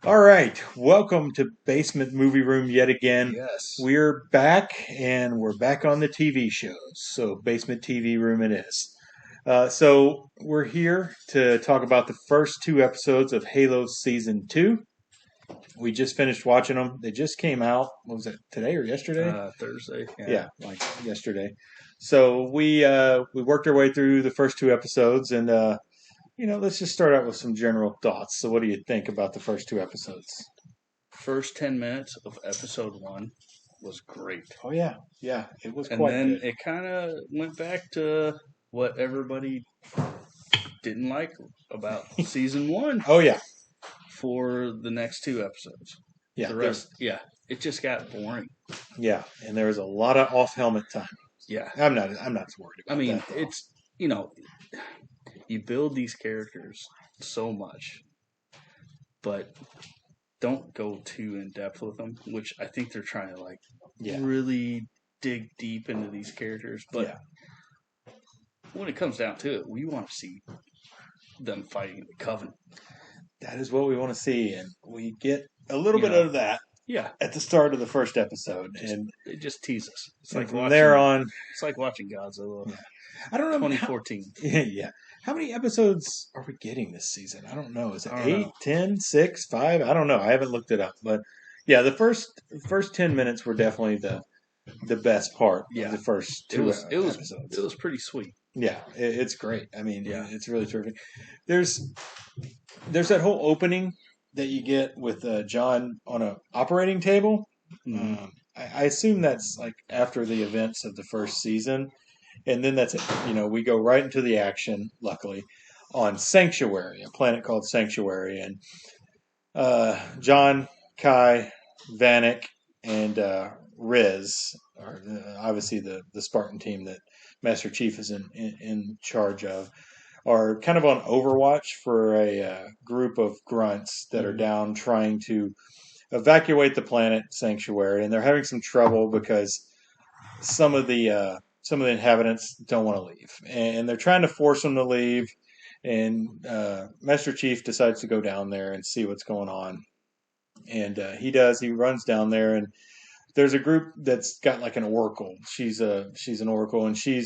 All right, welcome to Basement Movie Room yet again. Yes. We're back, and we're back on the TV shows. So, Basement TV Room it is. So, we're here to talk about the first two episodes of Halo Season 2. We just finished watching them. They just came out. What was it, today or yesterday? Thursday. Yeah, like yesterday. So, we worked our way through the first two episodes, and let's just start out with some general thoughts. So, what do you think about the first two episodes? First 10 minutes of episode 1 was great. Oh yeah, it was And quite then good. it kind of went back to what everybody didn't like about season 1 Oh yeah, for the next two episodes. yeah, The rest, yeah, it just got boring. yeah, and there was a lot of off helmet time. Yeah. I'm not as worried I about mean, that though. it's, you build these characters so much, but don't go too in depth with them, which I think they're trying to Yeah, really dig deep into these characters. But yeah, when it comes down to it, we want to see them fighting the Covenant. that is what we want to see, and we get a little You bit know, of that yeah, at the start of the first episode, and, they just tease us. It's and like from watching. there on, It's like watching Godzilla, yeah. I don't know. 2014. Yeah, how many episodes are we getting this season? I don't know. Is it I don't 8, know. 10, 6, 5? I don't know. I haven't looked it up, but yeah, the first 10 minutes were definitely the best part of Yeah, the first it two was. It was. episodes. It was pretty sweet. Yeah, it's great. I mean, Yeah. it's really terrific. There's there's that whole opening that you get with John on a operating table. Mm-hmm. I assume that's like after the events of the first season, and then that's it. We go right into the action. Luckily, on Sanctuary, a planet called Sanctuary, and John, Kai, Vanek, and Riz are obviously the Spartan team that Master Chief is in charge of, are kind of on overwatch for a group of grunts that are Mm-hmm. down trying to evacuate the planet Sanctuary, and they're having some trouble because some of the inhabitants don't want to leave, and they're trying to force them to leave. And Master Chief decides to go down there and see what's going on, and he does. He runs down there, and there's a group that's got like an oracle. She's an oracle, and she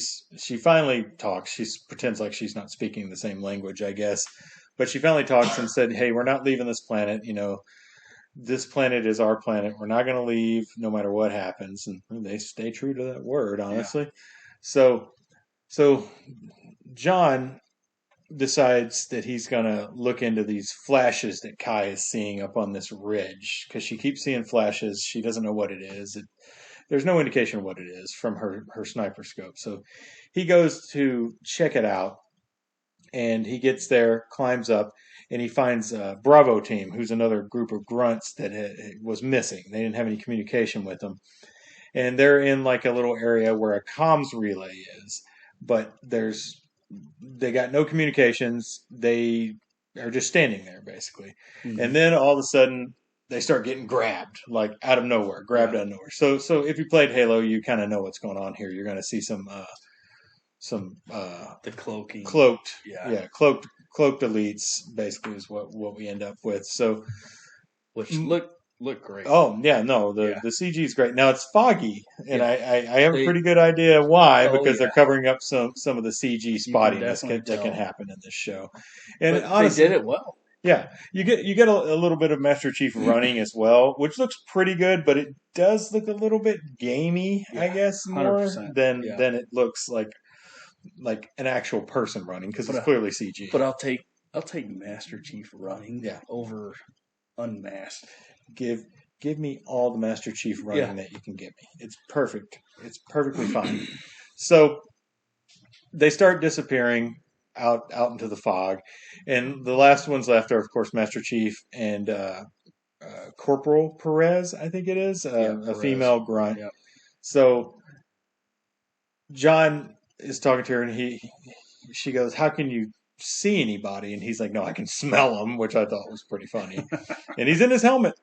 finally talks. She pretends like she's not speaking the same language, I guess, but she finally talks and said, "Hey, we're not leaving this planet. This planet is our planet. We're not going to leave, no matter what happens." And they stay true to that word, Yeah. honestly. So, so John decides that he's going to look into these flashes that Kai is seeing up on this ridge because she keeps seeing flashes. She doesn't know what it is. There's no indication of what it is from her sniper scope. So he goes to check it out, and he gets there, climbs up, and he finds Bravo Team, who's another group of grunts that was missing. They didn't have any communication with them, and they're in like a little area where a comms relay is, but they got no communications. They are just standing there basically, Mm-hmm. and then all of a sudden they start getting grabbed like out of nowhere, grabbed Yeah. out of nowhere. So if you played Halo, you kind of know what's going on here. You're going to see some The cloaking. cloaked, Yeah. yeah, cloaked elites basically is what we end up with. So Which look great. oh yeah, no, Yeah. the CG is great. Now it's foggy, and Yeah. I have a They- pretty good idea why, Oh, because they're yeah. covering up some of the CG spottiness definitely that can tell. happen in this show. And But honestly, they did it well. yeah, you get a little bit of Master Chief running as well, which looks pretty good, but it does look a little bit gamey, I Yeah, guess, more 100%. than Yeah. than it looks like an actual person running, because it's But, clearly CG. But I'll take Master Chief running Yeah. over unmasked. Give me all the Master Chief running Yeah. that you can give me. It's perfect. It's perfectly fine. So they start disappearing out into the fog, and the last ones left are, of course, Master Chief and Corporal Perez, I think it is, a Perez. female grunt. Yep. So John is talking to her, and she goes, "How can you see anybody?" And he's like, "No, I can smell them," which I thought was pretty funny. And he's in his helmet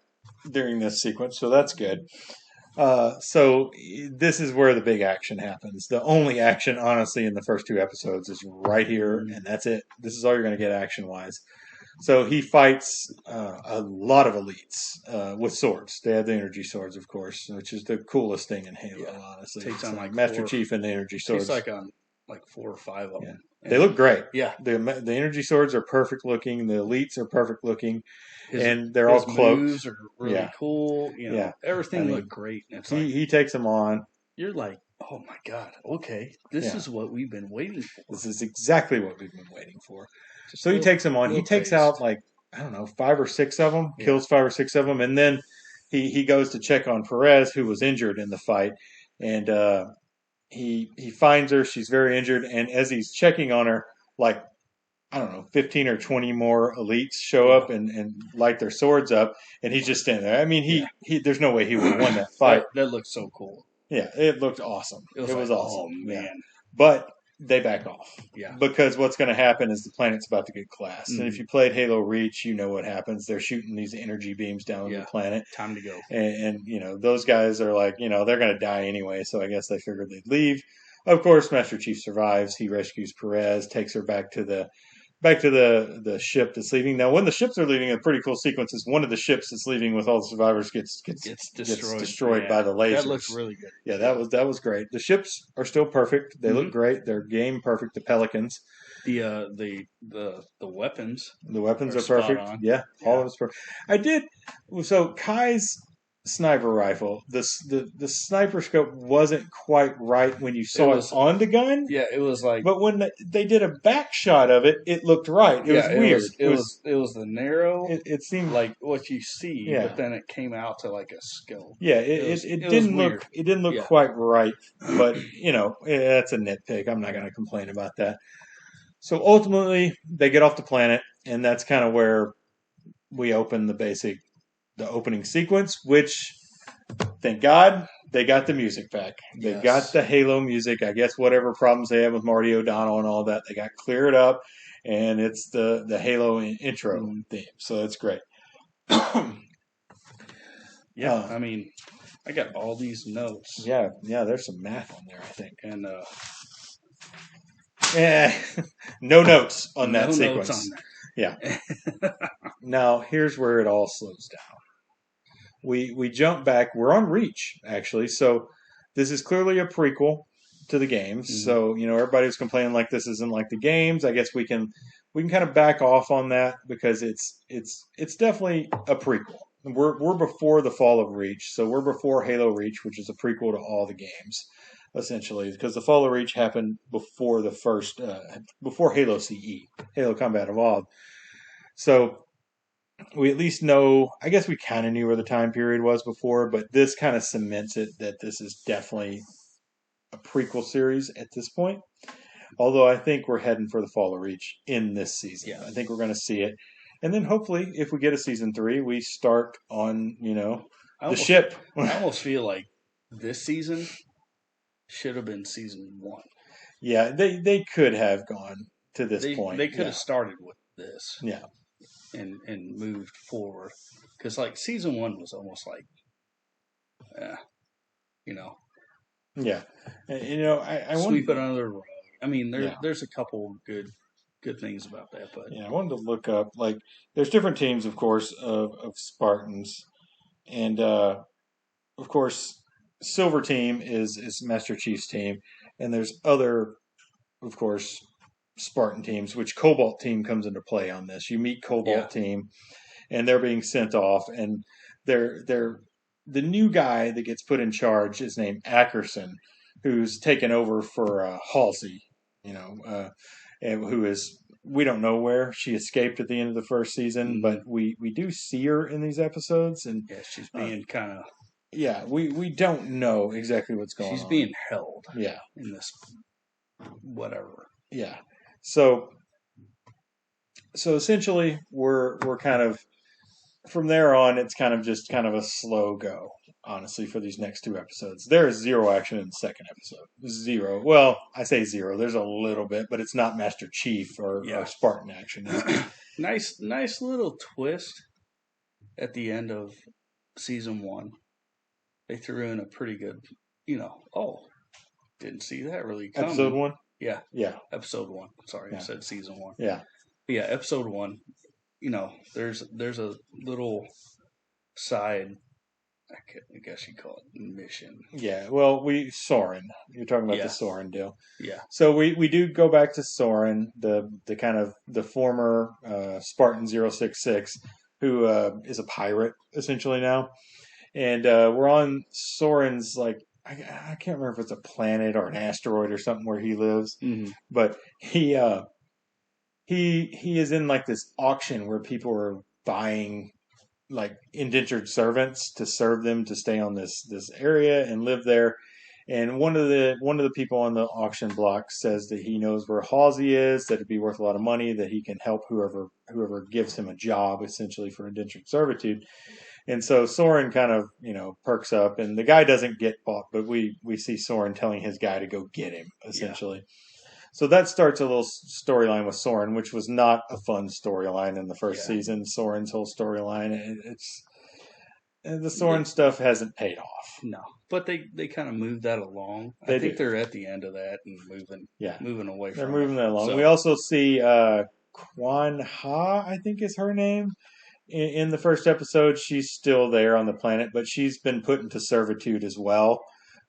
during this sequence, so that's good. So this is where the big action happens. The only action, honestly, in the first two episodes is right here, and that's it. This is all you're going to get action-wise. So he fights a lot of elites with swords. They have the energy swords, of course, which is the coolest thing in Halo. Honestly, Takes on like Master Chief and the energy swords. Takes like on like 4 or 5 of them. They look great. Yeah, the energy swords are perfect looking. The elites are perfect looking, and they're all cloaked. Moves are really cool. Everything looked great. And it's he takes them on. You're like, oh my god, okay, this is what we've been waiting for. This is exactly what we've been waiting for. So he takes them on. He takes out like, I don't know, 5 or 6 of them. Kills 5 or 6 of them, and then he goes to check on Perez, who was injured in the fight, and he finds her. She's very injured, and as he's checking on her, like, I don't know, 15 or 20 more elites show up and light their swords up, and he's just standing there. I mean, he there's no way he would have won that fight. That looked so cool. Yeah, it looked awesome. It was awesome. Oh man! Yeah. But they back off. Yeah. Because what's going to happen is the planet's about to get collapsed. And if you played Halo Reach, you know what happens. They're shooting these energy beams down the planet. Time to go. And those guys are like, they're going to die anyway. So I guess they figured they'd leave. Of course, Master Chief survives. He rescues Perez, takes her back to the ship that's leaving. Now, when the ships are leaving, a pretty cool sequence is one of the ships that's leaving with all the survivors gets destroyed by the lasers. That looks really good. Yeah, that was great. The ships are still perfect. They look great. They're game perfect. The Pelicans. The weapons. The weapons are perfect. Yeah, all of it's perfect. So Kai's sniper rifle, the sniper scope wasn't quite right when you saw it on the gun. Yeah, it was like. But when they did a back shot of it, it looked right. It was weird. It was the narrow. It seemed like what you see, but then it came out to like a scope. Yeah, it didn't look. It didn't look quite right. But that's a nitpick. I'm not going to complain about that. So ultimately, they get off the planet, and that's kind of where we open the opening sequence, which, thank God, they got the music back. They got the Halo music. I guess whatever problems they had with Marty O'Donnell and all that, they got cleared up, and it's the Halo intro theme. So that's great. I mean, I got all these notes. Yeah, there's some math on there, I think. And no notes on that sequence. Notes on that. Yeah. Now, here's where it all slows down. We jump back. We're on Reach, actually. So this is clearly a prequel to the games. Mm-hmm. So, everybody was complaining like this isn't like the games. I guess we can kind of back off on that because it's definitely a prequel. We're before the fall of Reach. So we're before Halo Reach, which is a prequel to all the games, essentially, because the fall of Reach happened before the first, before Halo CE, Halo Combat Evolved. So we at least know, I guess we kind of knew where the time period was before, but this kind of cements it that this is definitely a prequel series at this point. Although I think we're heading for the fall of Reach in this season. Yeah. I think we're going to see it. And then hopefully, if we get a season 3, we start on, the ship. I almost feel like this season should have been season 1. Yeah, they could have gone to this point. They could have started with this. Yeah. And moved forward. Because, like, season 1 was almost like, Yeah. I sweep it under the rug. I mean, there's a couple good things about that, but I wanted to look up, like, there's different teams, of course, of Spartans, and of course, Silver Team is Master Chief's team, and there's other, of course, Spartan teams, which Cobalt Team comes into play on this. You meet Cobalt Team, and they're being sent off, and they're the new guy that gets put in charge is named Ackerson, who's taken over for Halsey, who is, we don't know where she escaped at the end of the first season, but we do see her in these episodes, and she's being kind of we don't know exactly what's going on. She's being held in this whatever. So essentially we're kind of, from there on, it's kind of just kind of a slow go, honestly, for these next 2 episodes. There is zero action in the second episode. Zero. Well, I say zero. There's a little bit, but it's not Master Chief or Spartan action. Nice little twist at the end of season 1. They threw in a pretty good, didn't see that really coming. Episode 1? Yeah. Episode 1. Sorry, I said season 1. Yeah. But episode 1. there's a little side, I guess you call it mission. Yeah, well, Soren. You're talking about the Yeah, Soren deal. yeah, So we do go back to Soren, the kind of the former Spartan 066, who is a pirate essentially now, and we're on Soren's like I can't remember if it's a planet or an asteroid or something where he lives, hmm but he is in like this auction where people are buying like indentured servants to serve them to stay on this area and live there. And one of the people on the auction block says that he knows where Halsey is, that it'd be worth a lot of money, that he can help whoever gives him a job essentially for indentured servitude. And so Soren kind of perks up, and the guy doesn't get bought, but we see Soren telling his guy to go get him yeah, essentially. So that starts a little storyline with Soren, which was not a fun storyline in the first yeah. season. Soren's whole storyline, it's the They, Soren stuff hasn't paid off. no, but they kind of move that along. I They think do, they're at the end of that and yeah. moving away They're from moving it. that along. So We also see Kwan Ha, I think is her name. In the first episode, she's still there on the planet, but she's been put into servitude as well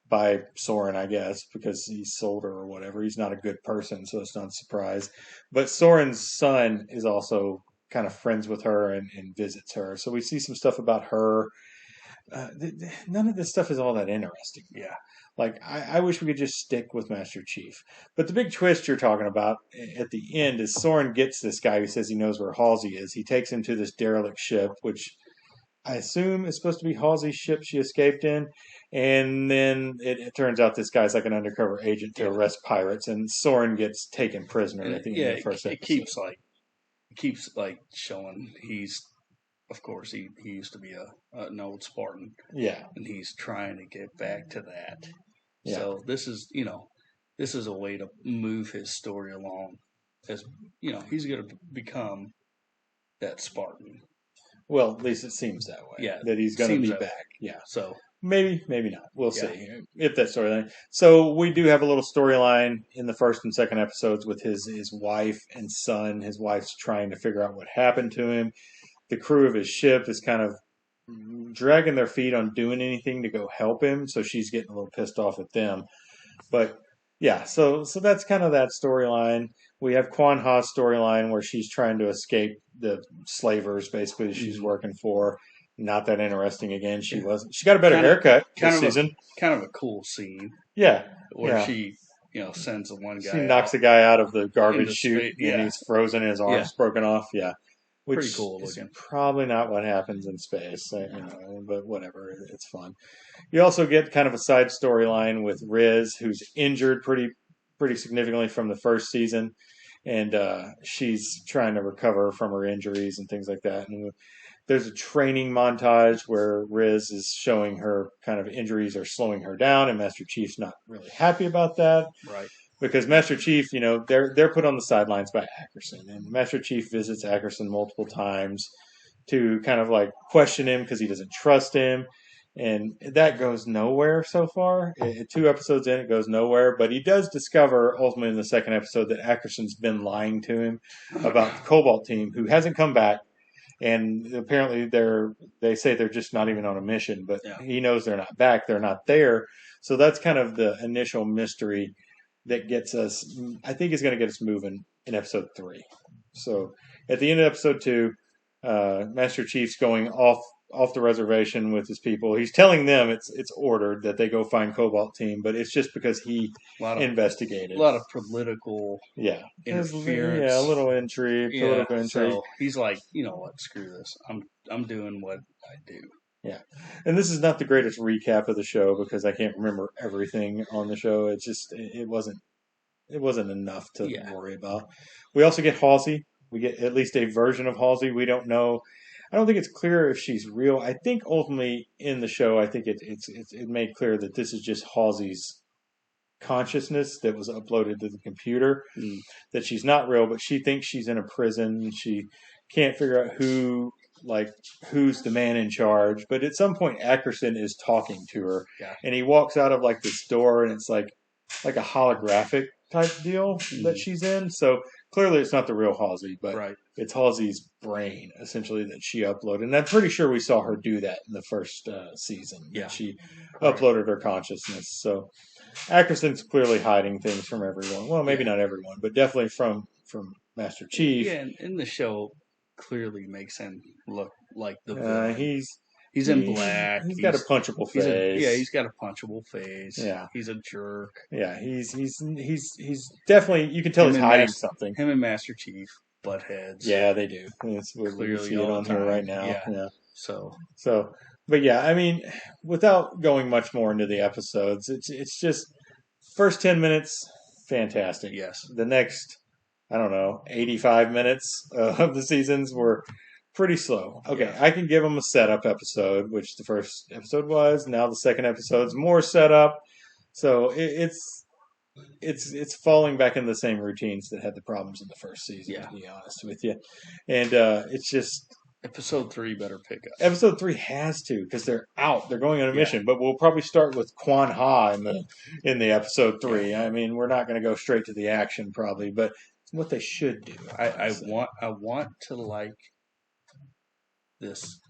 by Soren, I guess, because he sold her or whatever. He's not a good person, so it's not a surprise. But Soren's son is also kind of friends with her and visits her. So we see some stuff about her. None of this stuff is all that interesting. yeah, Like, I wish we could just stick with Master Chief. But the big twist you're talking about at the end is Soren gets this guy who says he knows where Halsey is. He takes him to this derelict ship, which I assume is supposed to be Halsey's ship she escaped in. And then it turns out this guy's like an undercover agent to yeah. arrest pirates, and Soren gets taken prisoner And at the yeah, end of the first it episode. keeps like showing he's, of course, he used to be an old Spartan, Yeah, and he's trying to get back to that. yeah. So this is a way to move his story along, as he's going to become that Spartan. Well, at least it seems that way. Yeah, That he's going to seems be that back. Yeah. So Maybe, maybe not. We'll Yeah. see if that storyline. So we do have a little storyline in the first and second episodes with his wife and son. His wife's trying to figure out what happened to him. The crew of his ship is kind of dragging their feet on doing anything to go help him, so she's getting a little pissed off at them. But yeah, so that's kind of that storyline. We have Kwan Ha's storyline where she's trying to escape the slavers, basically that she's working for. Not that interesting again. She wasn't. She got a better haircut this season. kind of a cool scene Yeah, where yeah. she sends the one guy. She knocks the guy out of the garbage into chute, space, and yeah. he's frozen, and his arm's broken off. Yeah, which Pretty cool is looking. probably not what happens in space, but whatever. It's fun. You also get kind of a side storyline with Riz, who's injured pretty significantly from the first season, and she's trying to recover from her injuries and things like that. And there's a training montage where Riz is showing her kind of injuries are slowing her down, and Master Chief's not really happy about that. Right. Because Master Chief, they're put on the sidelines by Ackerson, and Master Chief visits Ackerson multiple times to kind of like question him because he doesn't trust him, and that goes nowhere so far. 2 episodes in, it goes nowhere, but he does discover ultimately in the second episode that Ackerson's been lying to him about the Cobalt team, who hasn't come back. And apparently they say they're just not even on a mission, but he knows they're not back. They're not there. So that's kind of the initial mystery that gets us, I think is going to get us moving in episode 3. So at the end of episode 2, Master Chief's going off the reservation with his people. He's telling them it's ordered that they go find Cobalt team, but it's just because he investigated. A lot of political interference. A little intrigue, political intrigue. So he's like, you know what, screw this. I'm doing what I do. Yeah. And this is not the greatest recap of the show because I can't remember everything on the show. It's just it wasn't enough to worry about. We also get Halsey. We get at least a version of Halsey. We don't know. I don't think it's clear if she's real. I think ultimately in the show, I think it made clear that this is just Halsey's consciousness that was uploaded to the computer. That she's not real, but she thinks she's in a prison. She can't figure out who's the man in charge. But at some point, Ackerson is talking to her, and he walks out of like this door, and it's like a holographic type deal that she's in. So clearly, it's not the real Halsey, but it's Halsey's brain, essentially, that she uploaded. And I'm pretty sure we saw her do that in the first season. Yeah. She uploaded her consciousness. So Ackerson's clearly hiding things from everyone. Well, maybe not everyone, but definitely from Master Chief. Yeah, and the show clearly makes him look like the villain. He's in black. He's got a punchable face. He's got a punchable face. Yeah. He's a jerk. Yeah, he's definitely, you can tell he's hiding something. Him and Master Chief butt heads. Yeah, they do. It's clearly see it on here right now. Yeah. So, but yeah, I mean, without going much more into the episodes, it's just first 10 minutes, fantastic. Yes. The next, I don't know, 85 minutes of the seasons were pretty slow. Okay, yeah. I can give them a setup episode, which the first episode was. Now the second episode's more setup. So it's falling back into the same routines that had the problems in the first season, to be honest with you. And it's just... Episode 3 better pick up. Episode 3 has to, because they're out. They're going on a mission. But we'll probably start with Quan Ha in the episode 3. I mean, we're not going to go straight to the action, probably, but it's what they should do. I want to like this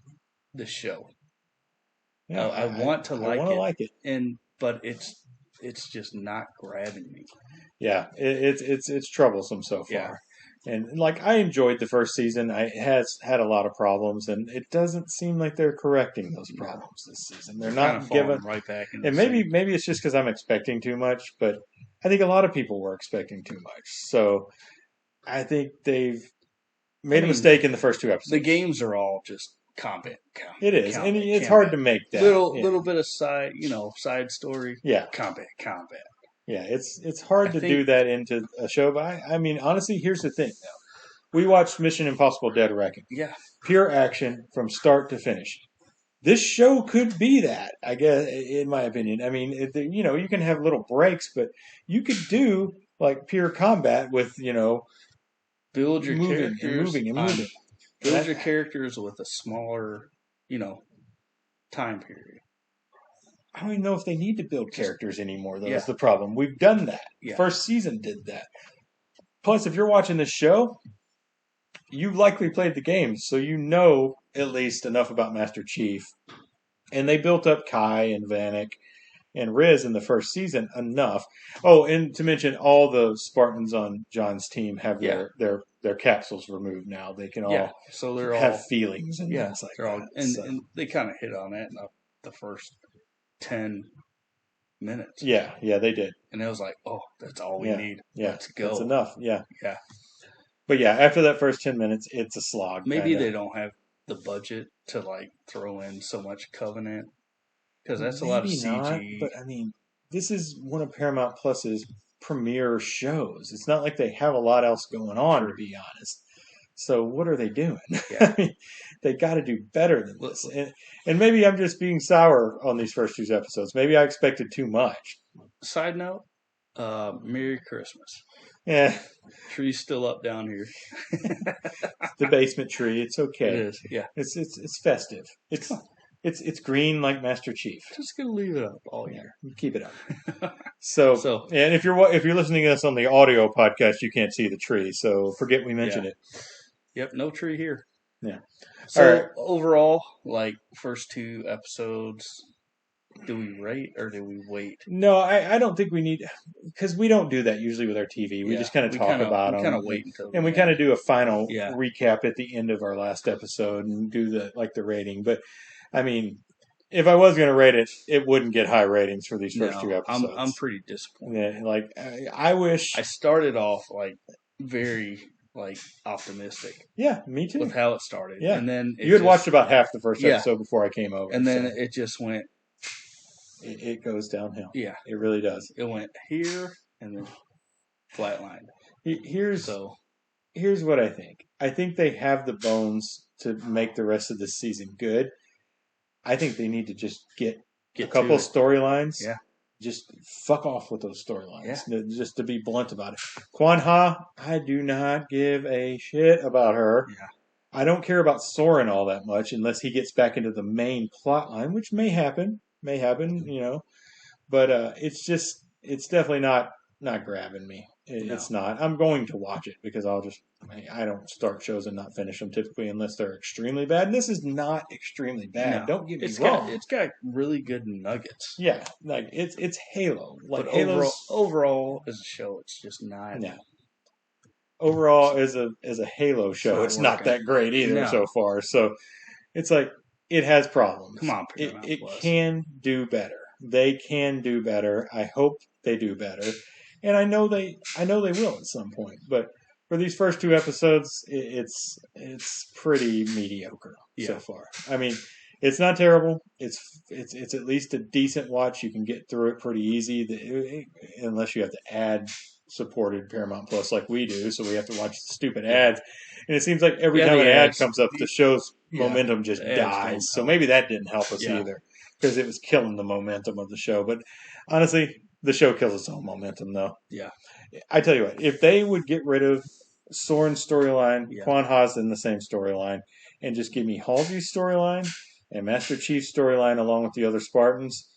show. Yeah, I want to like it. And but it's just not grabbing me. Yeah, it's troublesome so far. Yeah. And like I enjoyed the first season. I has had a lot of problems, and it doesn't seem like they're correcting those problems this season. They're not giving right back. And maybe it's just because I'm expecting too much, but I think a lot of people were expecting too much. So I think they've made a mistake in the first 2 episodes. The games are all just combat. It is, and it's hard to make that little bit of side story. Yeah, combat. Yeah, it's hard to do that into a show. But I mean, honestly, here's the thing. Now, we watched Mission Impossible: Dead Reckoning. Yeah, pure action from start to finish. This show could be that, I guess, in my opinion. I mean, you can have little breaks, but you could do like pure combat with build your characters and moving. Build your characters with a smaller, time period. I don't even know if they need to build characters anymore, though. That's the problem. We've done that. Yeah. First season did that. Plus, if you're watching this show, you've likely played the games, so you know at least enough about Master Chief. And they built up Kai and Vanek and Riz in the first season enough. Oh, and to mention, all the Spartans on John's team have their capsules removed now. They can all so they're have feelings and things like they're all, that. And they kind of hit on that in the first 10 minutes. Yeah, they did. And it was like, oh, that's all we need. Yeah, let's go. That's enough. Yeah. Yeah. But yeah, after that first 10 minutes, it's a slog. Maybe they don't have the budget to throw in so much Covenant, because that's a lot of CG. Not, but I mean, this is one of Paramount Plus's premier shows. It's not like they have a lot else going on, to be honest. So what are they doing? Yeah. I mean, they got to do better than this. And maybe I'm just being sour on these first 2 episodes. Maybe I expected too much. Side note, Merry Christmas. Yeah. Tree's still up down here. The basement tree. It's okay. It is. Yeah. It's festive. It's green like Master Chief. Just gonna leave it up all year. Keep it up. So, and if you're listening to this on the audio podcast, you can't see the tree. So forget we mentioned it. Yep, no tree here. Yeah. So overall, first 2 episodes, do we rate or do we wait? No, I don't think we need, because we don't do that usually with our TV. We just kind of talk about them. We kind of wait until, and we kind of do a final recap at the end of our last episode and do the rating. But I mean, if I was going to rate it, it wouldn't get high ratings for these first 2 episodes. I'm pretty disappointed. Yeah, I wish I started off very optimistic. Yeah, me too. With how it started. Yeah. And then you had watched about half the first episode before I came over. And then it just went. It goes downhill. Yeah. It really does. It went here and then flatlined. Here's what I think. I think they have the bones to make the rest of the season good. I think they need to just get a couple storylines. Yeah. Just fuck off with those storylines. Yeah. Just to be blunt about it. Quan Ha, I do not give a shit about her. Yeah. I don't care about Soren all that much unless he gets back into the main plot line, which may happen, but it's definitely not not grabbing me. No. It's not. I'm going to watch it because I don't start shows and not finish them typically unless they're extremely bad. And this is not extremely bad. No. Don't get me wrong. It's got really good nuggets. Yeah, like it's Halo. Like But Halo's overall as a show, it's just not. yeah. Overall, as a Halo show, it's not working. that great either No. so far. So it's like it has problems. Come on, it Plus. can do better. They can do better. I hope they do better, and I know they will at some point. But for these first 2 episodes, it's pretty mediocre so far. I mean, it's not terrible. It's at least a decent watch. You can get through it pretty easy, unless you have to add supported Paramount Plus like we do, so we have to watch the stupid ads. And it seems like every time an ad comes up, the show's momentum just dies. So maybe that didn't help us either, because it was killing the momentum of the show. But honestly, the show kills its own momentum, though. Yeah. I tell you what, if they would get rid of Soren's storyline, Quan Ha's in the same storyline, and just give me Halsey's storyline and Master Chief's storyline along with the other Spartans,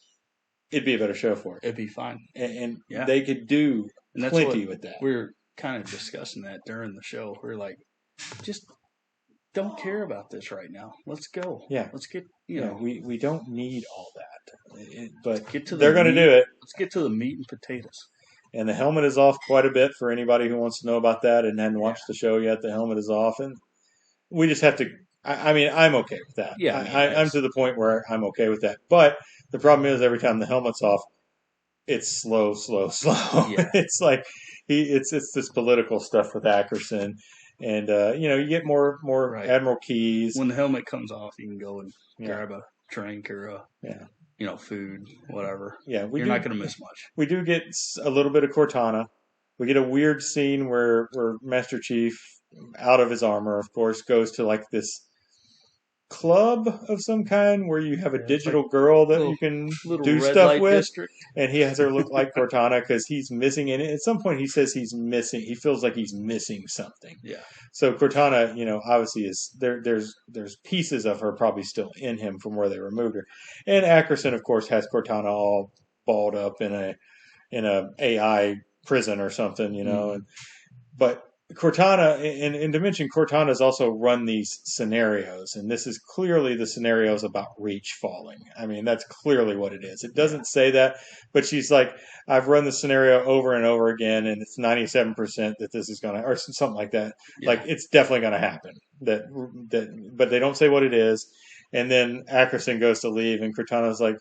it'd be a better show for it. It'd be fine. And they could do plenty with that. We were kind of discussing that during the show. We were like, just don't care about this right now. Let's go. Yeah. Let's get, we don't need all that. But they're going to do it. Let's get to the meat and potatoes. And the helmet is off quite a bit for anybody who wants to know about that and hadn't watched the show yet. The helmet is off. And we just have to, I'm okay with that. Yeah. I'm to the point where I'm okay with that. But the problem is every time the helmet's off, it's slow. Yeah. It's like it's this political stuff with Ackerson, and you get more Admiral Keys. When the helmet comes off, you can go and grab a drink or food, whatever. Yeah, you're not going to miss much. We do get a little bit of Cortana. We get a weird scene where Master Chief, out of his armor, of course, goes to like this club of some kind where you have a digital girl that you can do stuff with, district. And he has her look like Cortana because he's missing it. At some point, he says he's missing. He feels like he's missing something. Yeah. So Cortana, obviously is there. There's pieces of her probably still in him from where they removed her. And Ackerson, of course, has Cortana all balled up in a AI prison or something, but Cortana, and to mention, Cortana's also run these scenarios, and this is clearly the scenarios about Reach falling. I mean, that's clearly what it is. It doesn't say that, but she's like, I've run the scenario over and over again, and it's 97% that this is going to, or something like that. Yeah. Like, it's definitely going to happen. But they don't say what it is. And then Ackerson goes to leave, and Cortana's like,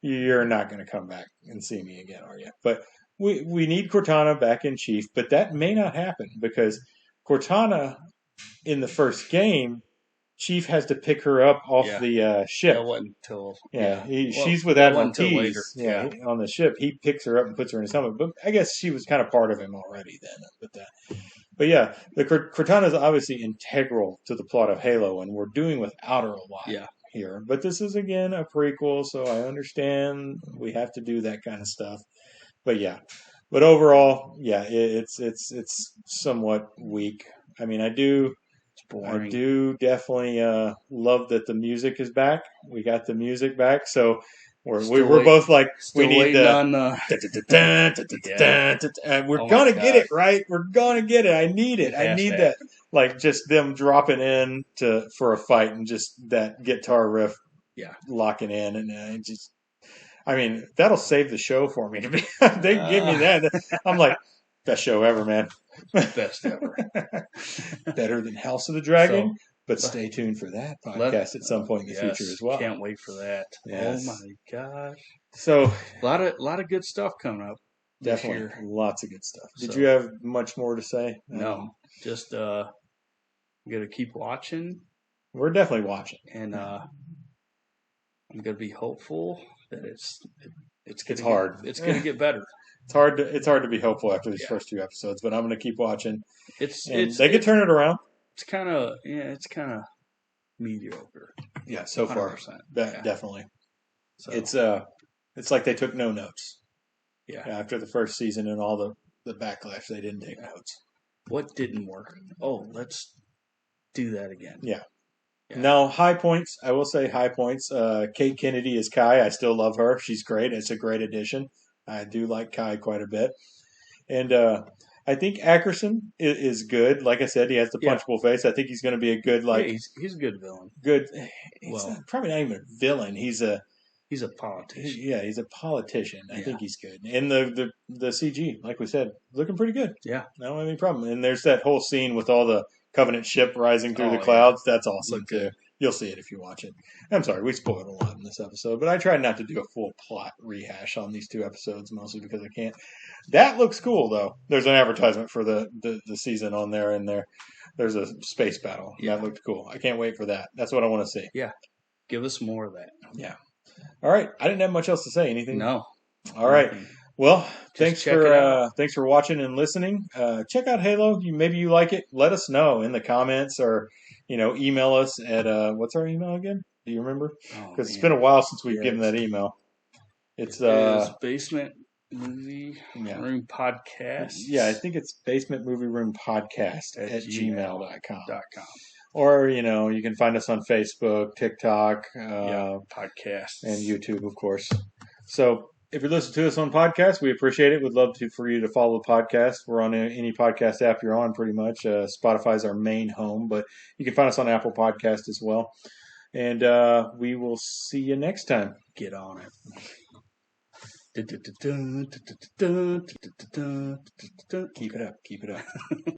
you're not going to come back and see me again, are you? But we need Cortana back in Chief, but that may not happen because Cortana, in the first game, Chief has to pick her up off the ship. That wasn't until... she's with Admiral Keys on the ship. He picks her up and puts her in his helmet. But I guess she was kind of part of him already then. But yeah, the Cortana is obviously integral to the plot of Halo, and we're doing without her a lot here. But this is, again, a prequel, so I understand we have to do that kind of stuff. But overall, it's somewhat weak. I mean, I do definitely love that the music is back. We got the music back, so we're both like, we need the. We're gonna get it right. We're gonna get it. I need it. I need that. Like just them dropping in for a fight and just that guitar riff, locking in, and just. I mean, that'll save the show for me. They give me that. I'm like, best show ever, man. Best ever. Better than House of the Dragon. But stay tuned for that podcast at some point in the future as well. Can't wait for that. Yes. Oh my gosh. So a lot of good stuff coming up. Definitely. Lots of good stuff. Did you have much more to say? No. Just I'm gonna keep watching. We're definitely watching. And I'm gonna be hopeful that it's hard. It's going to get better. It's hard to be hopeful after these first 2 episodes, but I'm going to keep watching. They could turn it around. It's kind of mediocre. Yeah, so 100%. Far, definitely. So. It's like they took no notes. Yeah. After the first season and all the backlash, they didn't take notes. What didn't work? Oh, let's do that again. Yeah. Now, high points. I will say high points. Kate Kennedy is Kai. I still love her. She's great. It's a great addition. I do like Kai quite a bit. And I think Ackerson is good. Like I said, he has the punchable face. I think he's going to be a good, like, he's a good villain. good. Well, Probably not even a villain. He's a politician. Yeah, he's a politician. I think he's good. And the CG, like we said, looking pretty good. Yeah. I don't have any problem. And there's that whole scene with all the Covenant ship rising through the Oh, clouds. That's awesome Look too. good. You'll see it if you watch it. I'm sorry, we spoiled a lot in this episode, but I tried not to do a full plot rehash on these 2 episodes, mostly because I can't. That looks cool though. There's an advertisement for the season on there, and there's a space battle. Yeah. That looked cool. I can't wait for that. That's what I want to see. Yeah. Give us more of that. Yeah. All right. I didn't have much else to say. Anything? No. All right. Well, Just thanks for watching and listening. Check out Halo. Maybe you like it. Let us know in the comments, or email us at what's our email again? Do you remember? Because it's been a while since we've given that email. It's Basement Movie Room Podcast. Yeah, I think it's Basement Movie Room Podcast at gmail.com. Or, you can find us on Facebook, TikTok, podcasts, and YouTube, of course. So if you listen to us on podcasts, we appreciate it. We'd love for you to follow the podcast. We're on any podcast app you're on, pretty much. Spotify's our main home, but you can find us on Apple Podcast as well. And we will see you next time. Get on it. Keep it up.